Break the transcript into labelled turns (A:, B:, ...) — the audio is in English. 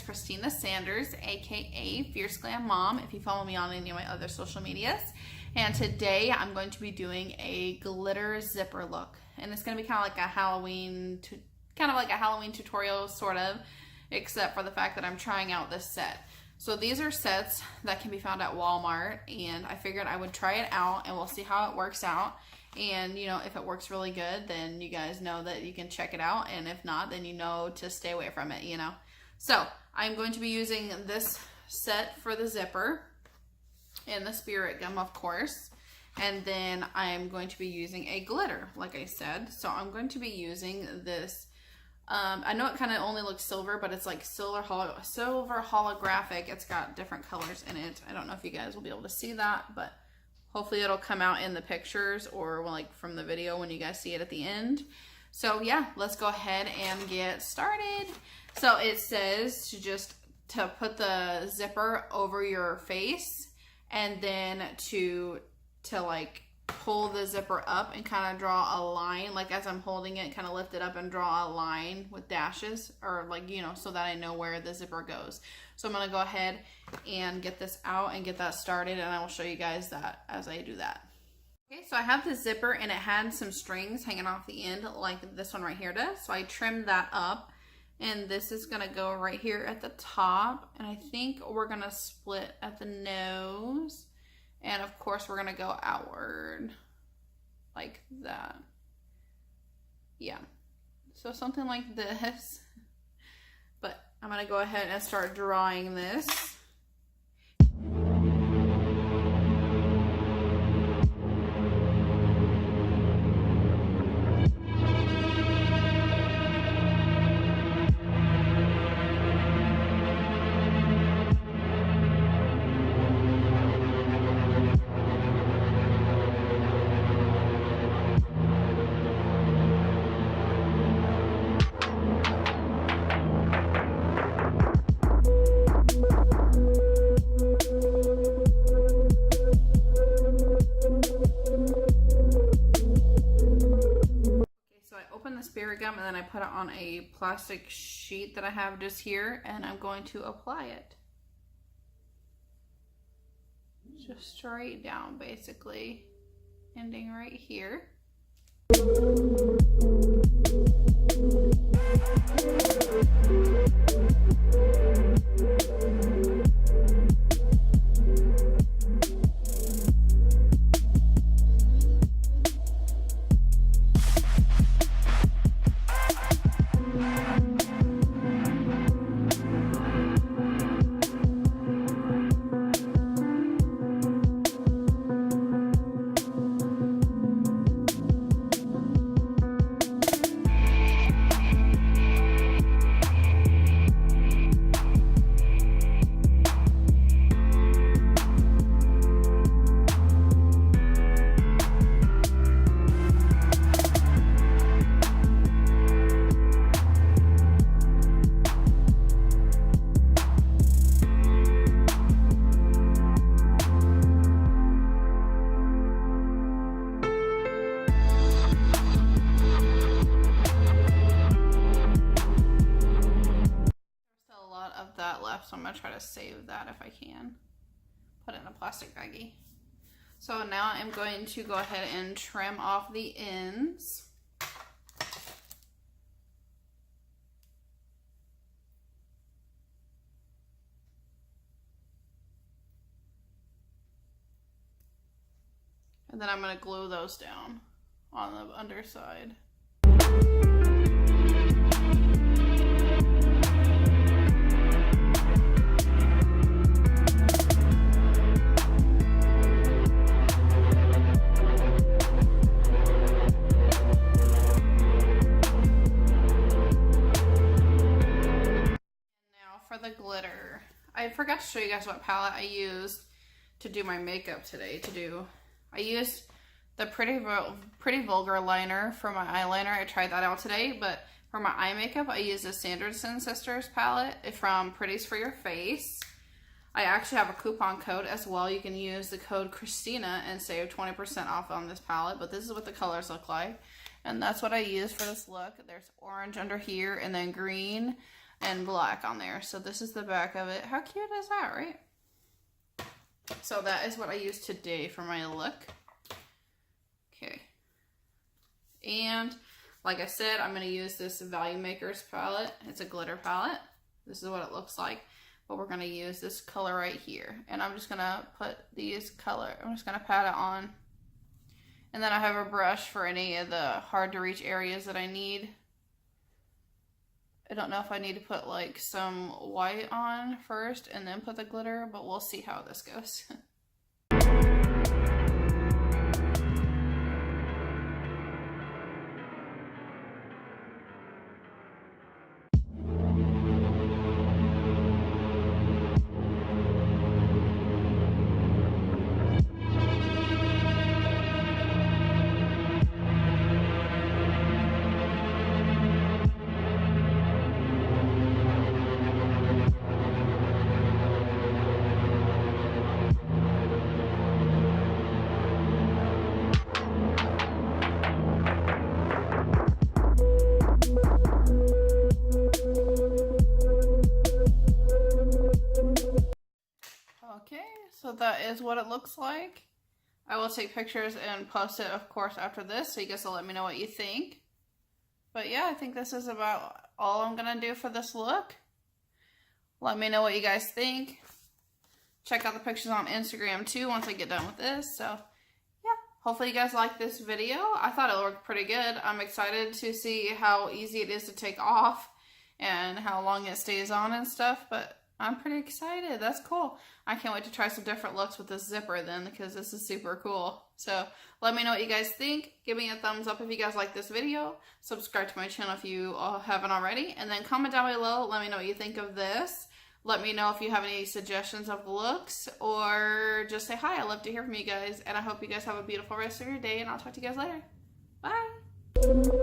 A: Christina Sanders, aka Fierceglammom, if you follow me on any of my other social medias. And today I'm going to be doing a glitter zipper look. And it's going to be kind of like a Halloween tutorial, sort of, except for the fact that I'm trying out this set. So these are sets that can be found at Walmart, and I figured I would try it out and we'll see how it works out. And, you know, if it works really good, then you guys know that you can check it out. And if not, then you know to stay away from it, you know. So I'm going to be using this set for the zipper and the spirit gum, of course. And then I'm going to be using a glitter, like I said. So I'm going to be using this. I know it kind of only looks silver, but it's like silver holographic. It's got different colors in it. I don't know if you guys will be able to see that, but hopefully it'll come out in the pictures or like from the video when you guys see it at the end. So yeah, let's go ahead and get started. So it says to put the zipper over your face, and then to like pull the zipper up and kind of draw a line, like as I'm holding it, kind of lift it up and draw a line with dashes, or like, you know, so that I know where the zipper goes. So I'm going to go ahead and get this out and get that started, and I will show you guys that as I do that. Okay, so I have the zipper and it had some strings hanging off the end like this one right here does. So I trimmed that up, and this is going to go right here at the top, and I think we're going to split at the nose, and of course we're going to go outward like that. Yeah, so something like this. But I'm going to go ahead and start drawing this. Spirit gum, and then I put it on a plastic sheet that I have just here, and I'm going to apply it just straight down, basically ending right here. So I'm going to try to save that if I can. Put it in a plastic baggie. So now I'm going to go ahead and trim off the ends. And then I'm going to glue those down on the underside. The glitter. I forgot to show you guys what palette I used to do my makeup today. I used the Pretty Vulgar liner for my eyeliner. I tried that out today, but for my eye makeup I used the Sanderson Sisters palette from Pretty's for Your Face. I actually have a coupon code as well. You can use the code Christina and save 20% off on this palette, but this is what the colors look like. And that's what I use for this look. There's orange under here, and then green, and black on there. So this is the back of it. How cute is that, right? So that is what I used today for my look. Okay. And like I said, I'm going to use this Value Makers palette. It's a glitter palette. This is what it looks like. But we're going to use this color right here. And I'm just going to put these color. I'm just going to pat it on. And then I have a brush for any of the hard to reach areas that I need. I don't know if I need to put like some white on first and then put the glitter, but we'll see how this goes. Okay, so that is what it looks like. I will take pictures and post it, of course, after this, so you guys will let me know what you think. But yeah, I think this is about all I'm going to do for this look. Let me know what you guys think. Check out the pictures on Instagram too once I get done with this. So yeah, hopefully you guys like this video. I thought it looked pretty good. I'm excited to see how easy it is to take off and how long it stays on and stuff, but I'm pretty excited. That's cool. I can't wait to try some different looks with this zipper then, because this is super cool. So let me know what you guys think. Give me a thumbs up if you guys like this video. Subscribe to my channel if you haven't already. And then comment down below. Let me know what you think of this. Let me know if you have any suggestions of looks, or just say hi. I love to hear from you guys. And I hope you guys have a beautiful rest of your day, and I'll talk to you guys later. Bye.